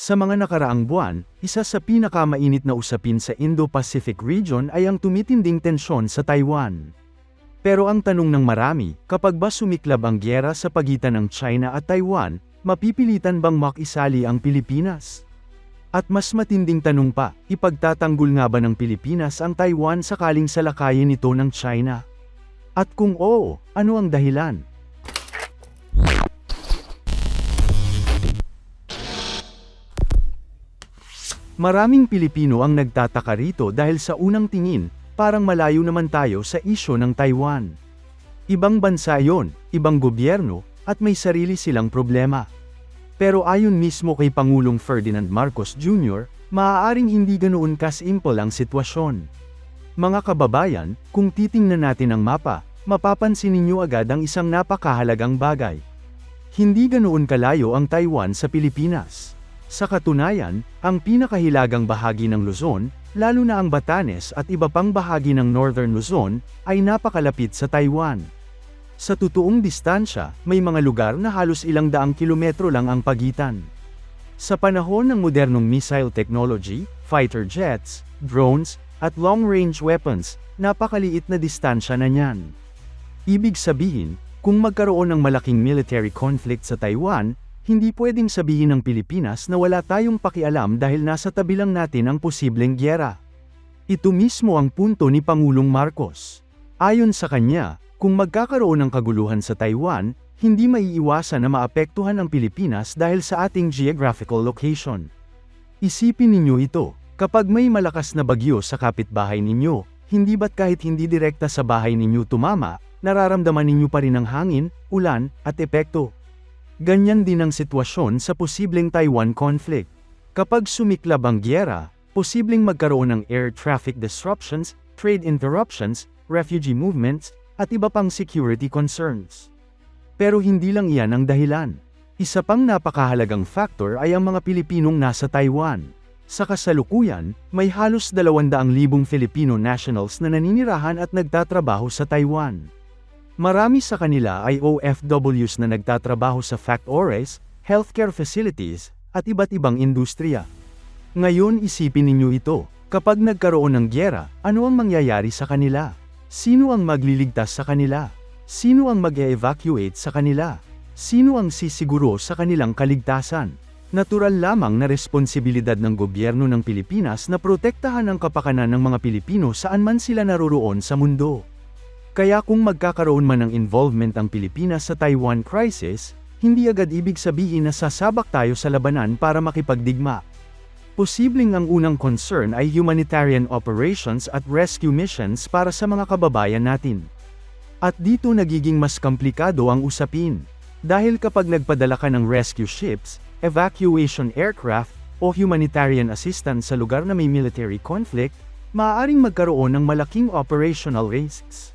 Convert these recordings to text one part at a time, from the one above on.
Sa mga nakaraang buwan, isa sa pinakamainit na usapin sa Indo-Pacific region ay ang tumitinding tensyon sa Taiwan. Pero ang tanong ng marami, kapag ba sumiklab ang gyera sa pagitan ng China at Taiwan, mapipilitan bang makisali ang Pilipinas? At mas matinding tanong pa, ipagtatanggol nga ba ng Pilipinas ang Taiwan sakaling salakayin ito ng China? At kung oo, ano ang dahilan? Maraming Pilipino ang nagtataka rito dahil sa unang tingin, parang malayo naman tayo sa isyu ng Taiwan. Ibang bansa yon, ibang gobyerno, at may sarili silang problema. Pero ayon mismo kay Pangulong Ferdinand Marcos Jr., maaaring hindi ganoon kasimple ang sitwasyon. Mga kababayan, kung titingnan natin ang mapa, mapapansin ninyo agad ang isang napakahalagang bagay. Hindi ganoon kalayo ang Taiwan sa Pilipinas. Sa katunayan, ang pinakahilagang bahagi ng Luzon, lalo na ang Batanes at iba pang bahagi ng Northern Luzon, ay napakalapit sa Taiwan. Sa totoong distansya, may mga lugar na halos ilang daang kilometro lang ang pagitan. Sa panahon ng modernong missile technology, fighter jets, drones, at long-range weapons, napakaliit na distansya na niyan. Ibig sabihin, kung magkaroon ng malaking military conflict sa Taiwan, hindi pwedeng sabihin ng Pilipinas na wala tayong pakialam dahil nasa tabi lang natin ang posibleng gyera. Ito mismo ang punto ni Pangulong Marcos. Ayon sa kanya, kung magkakaroon ng kaguluhan sa Taiwan, hindi maiiwasan na maapektuhan ang Pilipinas dahil sa ating geographical location. Isipin ninyo ito, kapag may malakas na bagyo sa kapitbahay ninyo, hindi ba't kahit hindi direkta sa bahay ninyo tumama, nararamdaman ninyo pa rin ang hangin, ulan, at epekto? Ganyan din ang sitwasyon sa posibleng Taiwan conflict. Kapag sumiklab ang gyera, posibleng magkaroon ng air traffic disruptions, trade interruptions, refugee movements, at iba pang security concerns. Pero hindi lang iyan ang dahilan. Isa pang napakahalagang factor ay ang mga Pilipinong nasa Taiwan. Sa kasalukuyan, may halos 200,000 Filipino nationals na naninirahan at nagtatrabaho sa Taiwan. Marami sa kanila ay OFWs na nagtatrabaho sa factories, healthcare facilities, at iba't ibang industriya. Ngayon isipin ninyo ito, kapag nagkaroon ng gyera, ano ang mangyayari sa kanila? Sino ang magliligtas sa kanila? Sino ang mag-e-evacuate sa kanila? Sino ang sisiguro sa kanilang kaligtasan? Natural lamang na responsibilidad ng gobyerno ng Pilipinas na protektahan ang kapakanan ng mga Pilipino saan man sila naroroon sa mundo. Kaya kung magkakaroon man ng involvement ang Pilipinas sa Taiwan crisis, hindi agad ibig sabihin na sasabak tayo sa labanan para makipagdigma. Posibleng ang unang concern ay humanitarian operations at rescue missions para sa mga kababayan natin. At dito nagiging mas komplikado ang usapin. Dahil kapag nagpadala ka ng rescue ships, evacuation aircraft, o humanitarian assistance sa lugar na may military conflict, maaaring magkaroon ng malaking operational risks.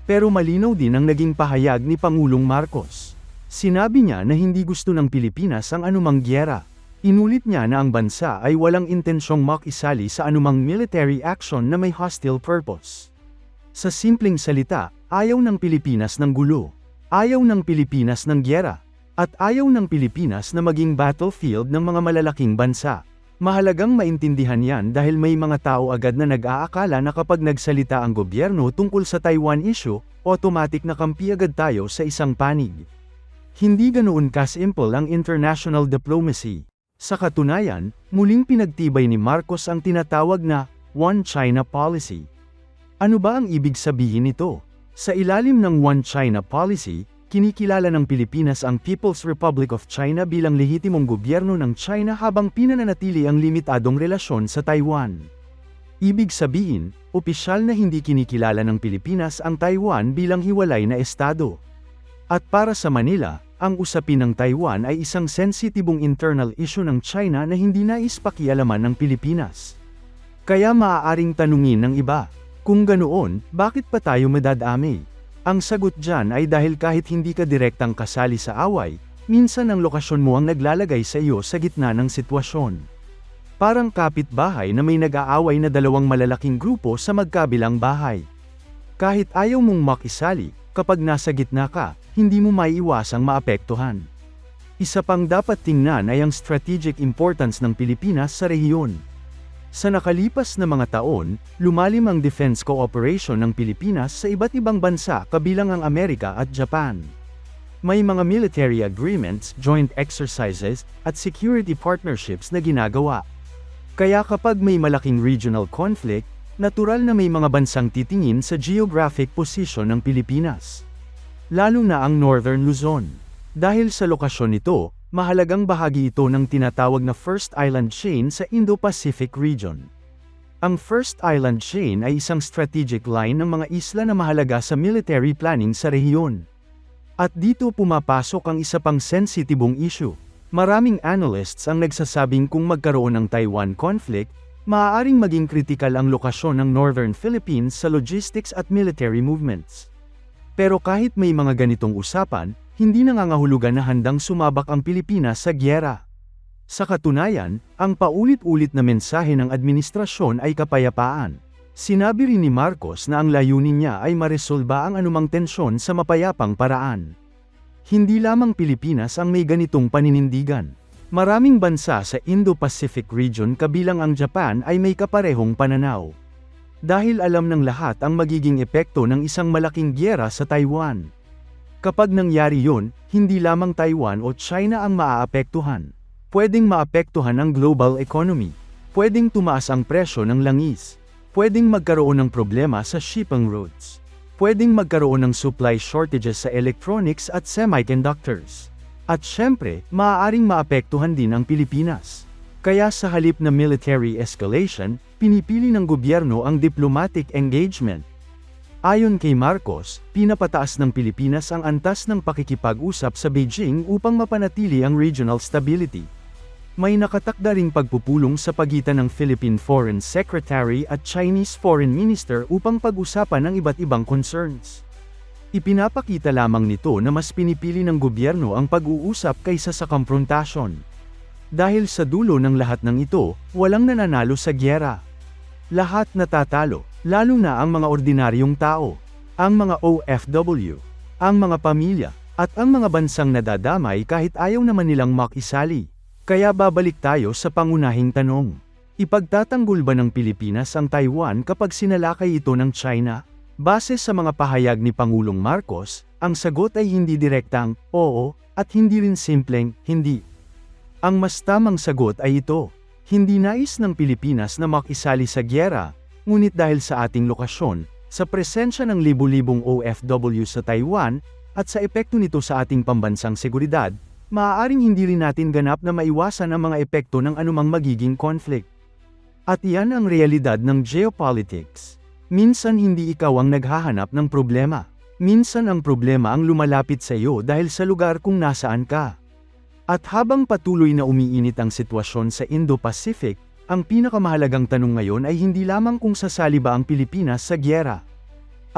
Pero malinaw din ang naging pahayag ni Pangulong Marcos. Sinabi niya na hindi gusto ng Pilipinas ang anumang gyera. Inulit niya na ang bansa ay walang intensyong makisali sa anumang military action na may hostile purpose. Sa simpleng salita, ayaw ng Pilipinas ng gulo. Ayaw ng Pilipinas ng gyera. At ayaw ng Pilipinas na maging battlefield ng mga malalaking bansa. Mahalagang maintindihan yan dahil may mga tao agad na nag-aakala na kapag nagsalita ang gobyerno tungkol sa Taiwan issue, automatic na kampi agad tayo sa isang panig. Hindi ganoon kasimple ang international diplomacy. Sa katunayan, muling pinagtibay ni Marcos ang tinatawag na One China Policy. Ano ba ang ibig sabihin nito? Sa ilalim ng One China Policy, kinikilala ng Pilipinas ang People's Republic of China bilang lehitimong gobyerno ng China habang pinananatili ang limitadong relasyon sa Taiwan. Ibig sabihin, opisyal na hindi kinikilala ng Pilipinas ang Taiwan bilang hiwalay na estado. At para sa Manila, ang usapin ng Taiwan ay isang sensitibong internal issue ng China na hindi nais pakialaman ng Pilipinas. Kaya maaaring tanungin ng iba, kung ganoon, bakit pa tayo madadamay? Ang sagot dyan ay dahil kahit hindi ka direktang kasali sa away, minsan ang lokasyon mo ang naglalagay sa iyo sa gitna ng sitwasyon. Parang kapitbahay na may nag-aaway na dalawang malalaking grupo sa magkabilang bahay. Kahit ayaw mong makisali, kapag nasa gitna ka, hindi mo maiiwasang maapektuhan. Isa pang dapat tingnan ay ang strategic importance ng Pilipinas sa rehiyon. Sa nakalipas na mga taon, lumalim ang defense cooperation ng Pilipinas sa iba't ibang bansa kabilang ang Amerika at Japan. May mga military agreements, joint exercises, at security partnerships na ginagawa. Kaya kapag may malaking regional conflict, natural na may mga bansang titingin sa geographic position ng Pilipinas. Lalo na ang Northern Luzon. Dahil sa lokasyon nito, mahalagang bahagi ito ng tinatawag na First Island Chain sa Indo-Pacific region. Ang First Island Chain ay isang strategic line ng mga isla na mahalaga sa military planning sa rehiyon. At dito pumapasok ang isa pang sensitibong issue. Maraming analysts ang nagsasabing kung magkaroon ng Taiwan conflict, maaaring maging kritikal ang lokasyon ng Northern Philippines sa logistics at military movements. Pero kahit may mga ganitong usapan, hindi nangangahulugan na handang sumabak ang Pilipinas sa gyera. Sa katunayan, ang paulit-ulit na mensahe ng administrasyon ay kapayapaan. Sinabi rin ni Marcos na ang layunin niya ay maresolba ang anumang tensyon sa mapayapang paraan. Hindi lamang Pilipinas ang may ganitong paninindigan. Maraming bansa sa Indo-Pacific region kabilang ang Japan ay may kaparehong pananaw. Dahil alam ng lahat ang magiging epekto ng isang malaking gyera sa Taiwan. Kapag nangyari yun, hindi lamang Taiwan o China ang maaapektuhan. Pwedeng maapektuhan ang global economy. Pwedeng tumaas ang presyo ng langis. Pwedeng magkaroon ng problema sa shipping routes. Pwedeng magkaroon ng supply shortages sa electronics at semiconductors. At syempre, maaaring maapektuhan din ang Pilipinas. Kaya sa halip na military escalation, pinipili ng gobyerno ang diplomatic engagement. Ayon kay Marcos, pinapataas ng Pilipinas ang antas ng pakikipag-usap sa Beijing upang mapanatili ang regional stability. May nakatakda ring pagpupulong sa pagitan ng Philippine Foreign Secretary at Chinese Foreign Minister upang pag-usapan ang iba't ibang concerns. Ipinapakita lamang nito na mas pinipili ng gobyerno ang pag-uusap kaysa sa komprontasyon. Dahil sa dulo ng lahat ng ito, walang nananalo sa gyera. Lahat natatalo. Lalo na ang mga ordinaryong tao, ang mga OFW, ang mga pamilya, at ang mga bansang nadadamay kahit ayaw naman nilang makisali. Kaya babalik tayo sa pangunahing tanong. Ipagtatanggol ba ng Pilipinas ang Taiwan kapag sinalakay ito ng China? Base sa mga pahayag ni Pangulong Marcos, ang sagot ay hindi direktang oo, at hindi rin simpleng hindi. Ang mas tamang sagot ay ito. Hindi nais ng Pilipinas na makisali sa gyera. Ngunit dahil sa ating lokasyon, sa presensya ng libu-libong OFW sa Taiwan, at sa epekto nito sa ating pambansang seguridad, maaaring hindi rin natin ganap na maiwasan ang mga epekto ng anumang magiging conflict. At iyan ang realidad ng geopolitics. Minsan hindi ikaw ang naghahanap ng problema. Minsan ang problema ang lumalapit sa iyo dahil sa lugar kung nasaan ka. At habang patuloy na umiinit ang sitwasyon sa Indo-Pacific, ang pinakamahalagang tanong ngayon ay hindi lamang kung sasali ba ang Pilipinas sa gyera.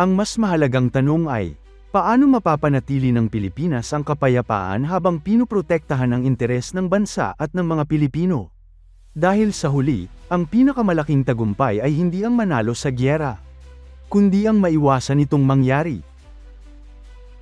Ang mas mahalagang tanong ay, paano mapapanatili ng Pilipinas ang kapayapaan habang pinoprotektahan ang interes ng bansa at ng mga Pilipino? Dahil sa huli, ang pinakamalaking tagumpay ay hindi ang manalo sa gyera, kundi ang maiwasan itong mangyari.